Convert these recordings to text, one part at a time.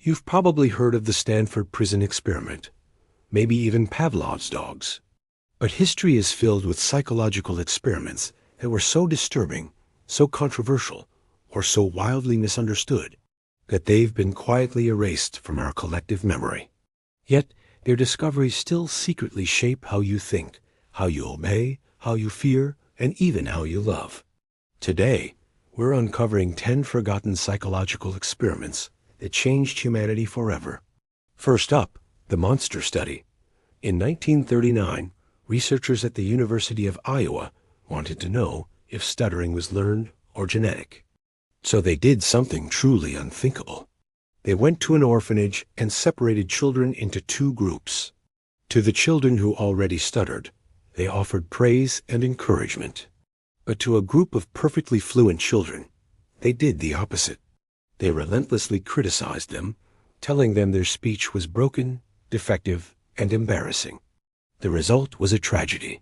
You've probably heard of the Stanford Prison Experiment, maybe even Pavlov's dogs. But history is filled with psychological experiments that were so disturbing, so controversial, or so wildly misunderstood that they've been quietly erased from our collective memory. Yet, their discoveries still secretly shape how you think, how you obey, how you fear, and even how you love. Today, we're uncovering 10 forgotten psychological experiments that changed humanity forever. First up, the monster study. In 1939, researchers at the University of Iowa wanted to know if stuttering was learned or genetic. So they did something truly unthinkable. They went to an orphanage and separated children into 2 groups. To the children who already stuttered, they offered praise and encouragement. But to a group of perfectly fluent children, they did the opposite. They relentlessly criticized them, telling them their speech was broken, defective, and embarrassing. The result was a tragedy.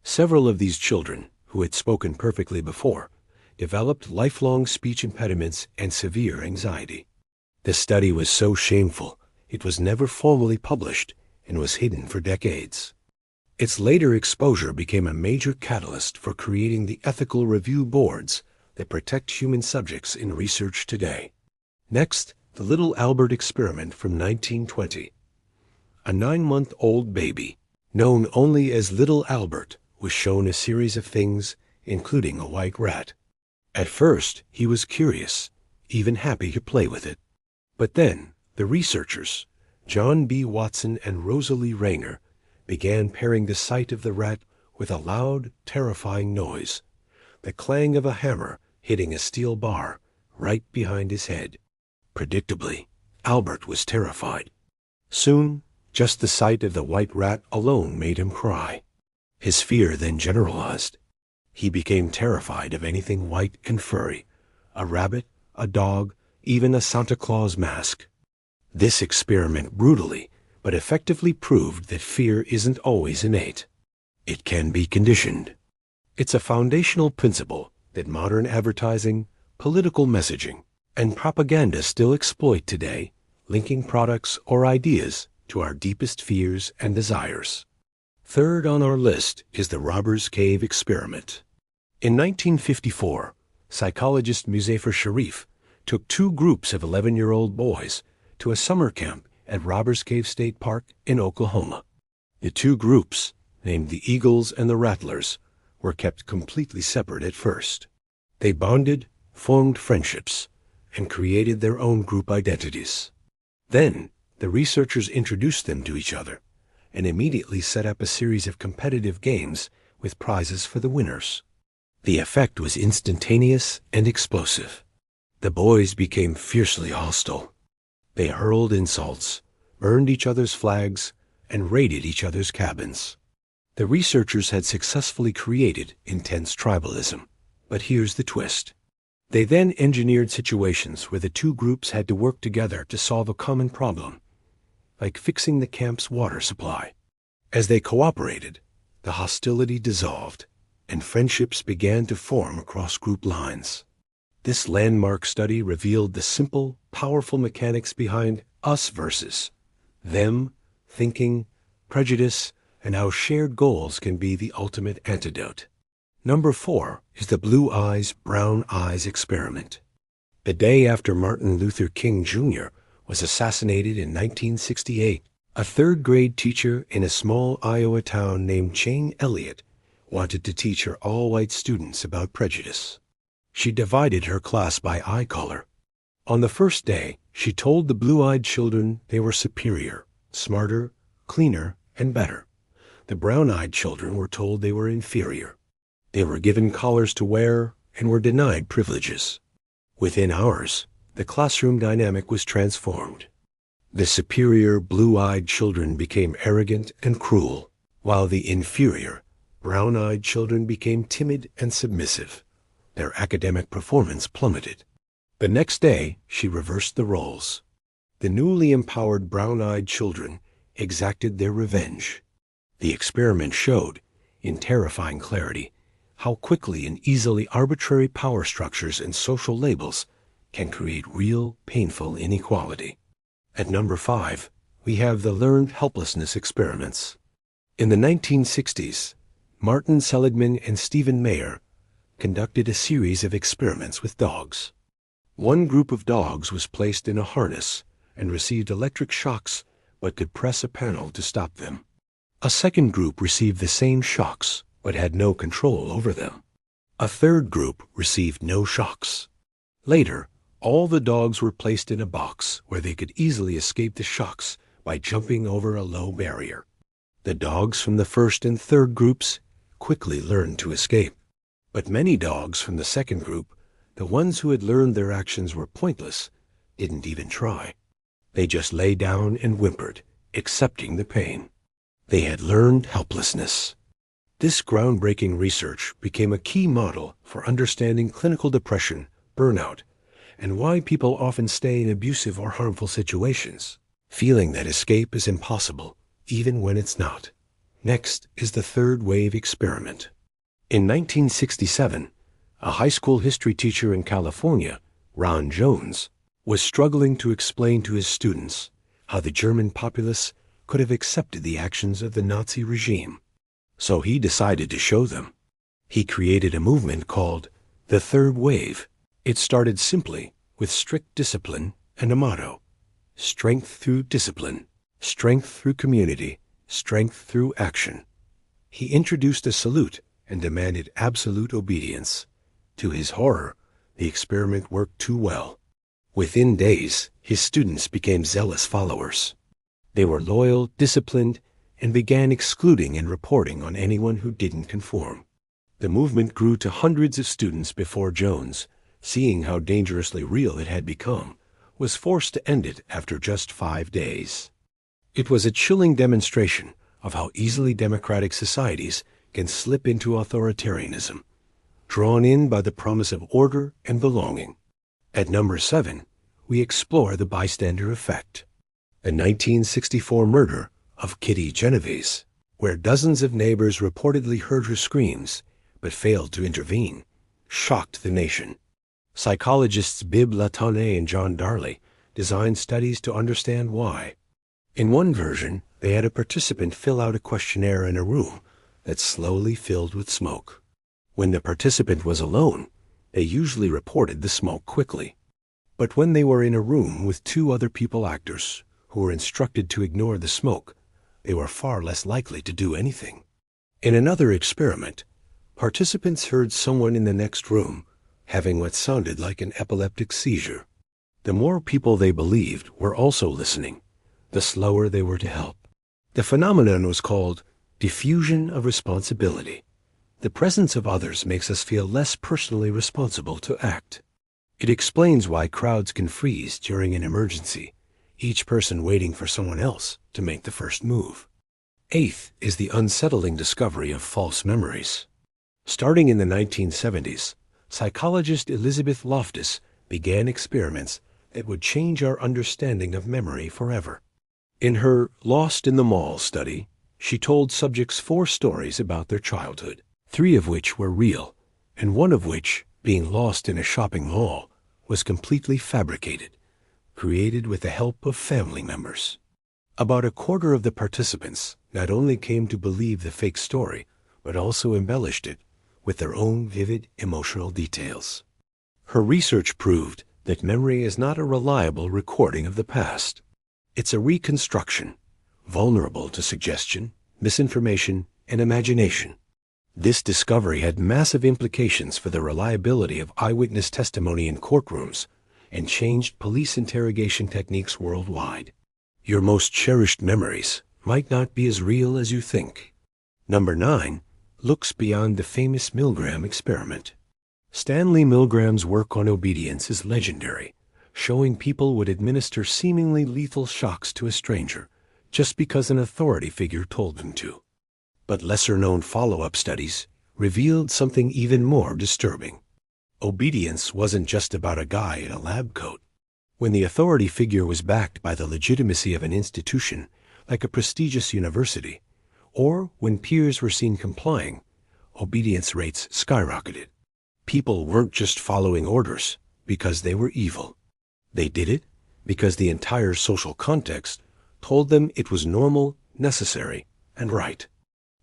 Several of these children, who had spoken perfectly before, developed lifelong speech impediments and severe anxiety. The study was so shameful, it was never formally published and was hidden for decades. Its later exposure became a major catalyst for creating the ethical review boards that protect human subjects in research today. Next, the Little Albert experiment from 1920. A 9-month-old baby, known only as Little Albert, was shown a series of things, including a white rat. At first, he was curious, even happy to play with it. But then, the researchers, John B. Watson and Rosalie Rayner, began pairing the sight of the rat with a loud, terrifying noise, the clang of a hammer hitting a steel bar right behind his head. Predictably, Albert was terrified. Soon, just the sight of the white rat alone made him cry. His fear then generalized. He became terrified of anything white and furry, a rabbit, a dog, even a Santa Claus mask. This experiment brutally but effectively proved that fear isn't always innate. It can be conditioned. It's a foundational principle that modern advertising, political messaging, and propaganda still exploit today, linking products or ideas to our deepest fears and desires. Third on our list is the Robbers Cave experiment. In 1954, psychologist Muzafer Sherif took 2 groups of 11-year-old boys to a summer camp at Robbers Cave State Park in Oklahoma. The 2 groups, named the Eagles and the Rattlers, were kept completely separate at first. They bonded, formed friendships, and created their own group identities. Then, the researchers introduced them to each other and immediately set up a series of competitive games with prizes for the winners. The effect was instantaneous and explosive. The boys became fiercely hostile. They hurled insults, burned each other's flags, and raided each other's cabins. The researchers had successfully created intense tribalism. But here's the twist. They then engineered situations where the 2 groups had to work together to solve a common problem, like fixing the camp's water supply. As they cooperated, the hostility dissolved, and friendships began to form across group lines. This landmark study revealed the simple, powerful mechanics behind us versus them, thinking, prejudice, and how shared goals can be the ultimate antidote. Number 4 is the Blue Eyes, Brown Eyes experiment. The day after Martin Luther King Jr. was assassinated in 1968, a 3rd-grade teacher in a small Iowa town named Jane Elliott wanted to teach her all-white students about prejudice. She divided her class by eye color. On the first day, she told the blue-eyed children they were superior, smarter, cleaner, and better. The brown-eyed children were told they were inferior. They were given collars to wear and were denied privileges. Within hours, the classroom dynamic was transformed. The superior, blue-eyed children became arrogant and cruel, while the inferior, brown-eyed children became timid and submissive. Their academic performance plummeted. The next day, she reversed the roles. The newly empowered brown-eyed children exacted their revenge. The experiment showed, in terrifying clarity, how quickly and easily arbitrary power structures and social labels can create real, painful inequality. At number 5, we have the learned helplessness experiments. In the 1960s, Martin Seligman and Stephen Mayer conducted a series of experiments with dogs. One group of dogs was placed in a harness and received electric shocks but could press a panel to stop them. A second group received the same shocks but had no control over them. A third group received no shocks. Later, all the dogs were placed in a box where they could easily escape the shocks by jumping over a low barrier. The dogs from the first and third groups quickly learned to escape. But many dogs from the second group, the ones who had learned their actions were pointless, didn't even try. They just lay down and whimpered, accepting the pain. They had learned helplessness. This groundbreaking research became a key model for understanding clinical depression, burnout, and why people often stay in abusive or harmful situations, feeling that escape is impossible, even when it's not. Next is the third wave experiment. In 1967, a high school history teacher in California, Ron Jones, was struggling to explain to his students how the German populace could have accepted the actions of the Nazi regime. So he decided to show them. He created a movement called the Third Wave. It started simply with strict discipline and a motto: strength through discipline, strength through community, strength through action. He introduced a salute and demanded absolute obedience. To his horror, the experiment worked too well. Within days, his students became zealous followers. They were loyal, disciplined, and began excluding and reporting on anyone who didn't conform. The movement grew to hundreds of students before Jones, seeing how dangerously real it had become, was forced to end it after just 5 days. It was a chilling demonstration of how easily democratic societies can slip into authoritarianism, drawn in by the promise of order and belonging. At number 7, we explore the bystander effect. The 1964 murder of Kitty Genovese, where dozens of neighbors reportedly heard her screams but failed to intervene, shocked the nation. Psychologists Bibb Latané and John Darley designed studies to understand why. In one version, they had a participant fill out a questionnaire in a room that slowly filled with smoke. When the participant was alone, they usually reported the smoke quickly. But when they were in a room with 2 other people actors who were instructed to ignore the smoke, they were far less likely to do anything. In another experiment, participants heard someone in the next room having what sounded like an epileptic seizure. The more people they believed were also listening, the slower they were to help. The phenomenon was called diffusion of responsibility. The presence of others makes us feel less personally responsible to act. It explains why crowds can freeze during an emergency, each person waiting for someone else to make the first move. 8th is the unsettling discovery of false memories. Starting in the 1970s, psychologist Elizabeth Loftus began experiments that would change our understanding of memory forever. In her Lost in the Mall study, she told subjects 4 stories about their childhood, 3 of which were real, and 1 of which, being lost in a shopping mall, was completely fabricated, created with the help of family members. About a quarter of the participants not only came to believe the fake story, but also embellished it with their own vivid emotional details. Her research proved that memory is not a reliable recording of the past. It's a reconstruction, vulnerable to suggestion, misinformation, and imagination. This discovery had massive implications for the reliability of eyewitness testimony in courtrooms and changed police interrogation techniques worldwide. Your most cherished memories might not be as real as you think. Number 9 looks beyond the famous Milgram experiment. Stanley Milgram's work on obedience is legendary, showing people would administer seemingly lethal shocks to a stranger just because an authority figure told them to. But lesser-known follow-up studies revealed something even more disturbing. Obedience wasn't just about a guy in a lab coat. When the authority figure was backed by the legitimacy of an institution, like a prestigious university, or when peers were seen complying, obedience rates skyrocketed. People weren't just following orders because they were evil. They did it because the entire social context told them it was normal, necessary, and right.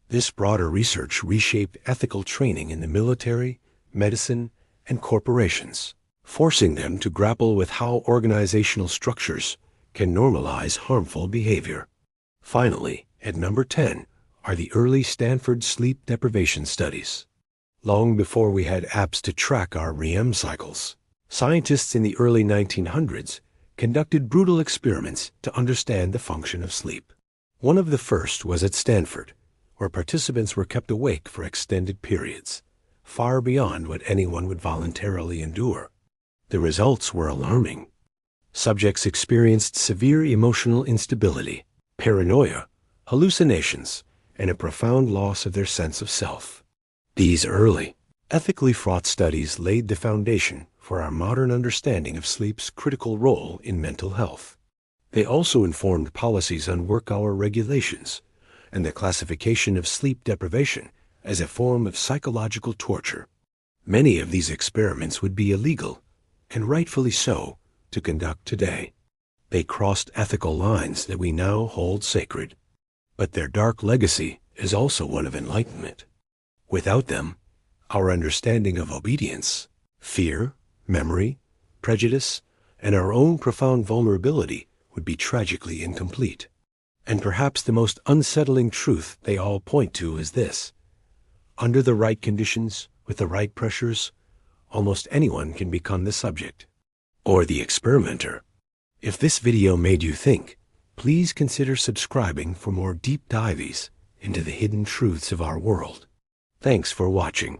This broader research reshaped ethical training in the military, medicine, and corporations, forcing them to grapple with how organizational structures can normalize harmful behavior. Finally, at number 10 are the early Stanford sleep deprivation studies. Long before we had apps to track our REM cycles, scientists in the early 1900s conducted brutal experiments to understand the function of sleep. One of the first was at Stanford, where participants were kept awake for extended periods, far beyond what anyone would voluntarily endure. The results were alarming. Subjects experienced severe emotional instability, paranoia, hallucinations, and a profound loss of their sense of self. These early, ethically fraught studies laid the foundation for our modern understanding of sleep's critical role in mental health. They also informed policies on work-hour regulations and the classification of sleep deprivation as a form of psychological torture. Many of these experiments would be illegal, and rightfully so, to conduct today. They crossed ethical lines that we now hold sacred. But their dark legacy is also one of enlightenment. Without them, our understanding of obedience, fear, memory, prejudice, and our own profound vulnerability would be tragically incomplete. And perhaps the most unsettling truth they all point to is this: under the right conditions, with the right pressures, almost anyone can become the subject or the experimenter. If this video made you think, please consider subscribing for more deep dives into the hidden truths of our world. Thanks for watching.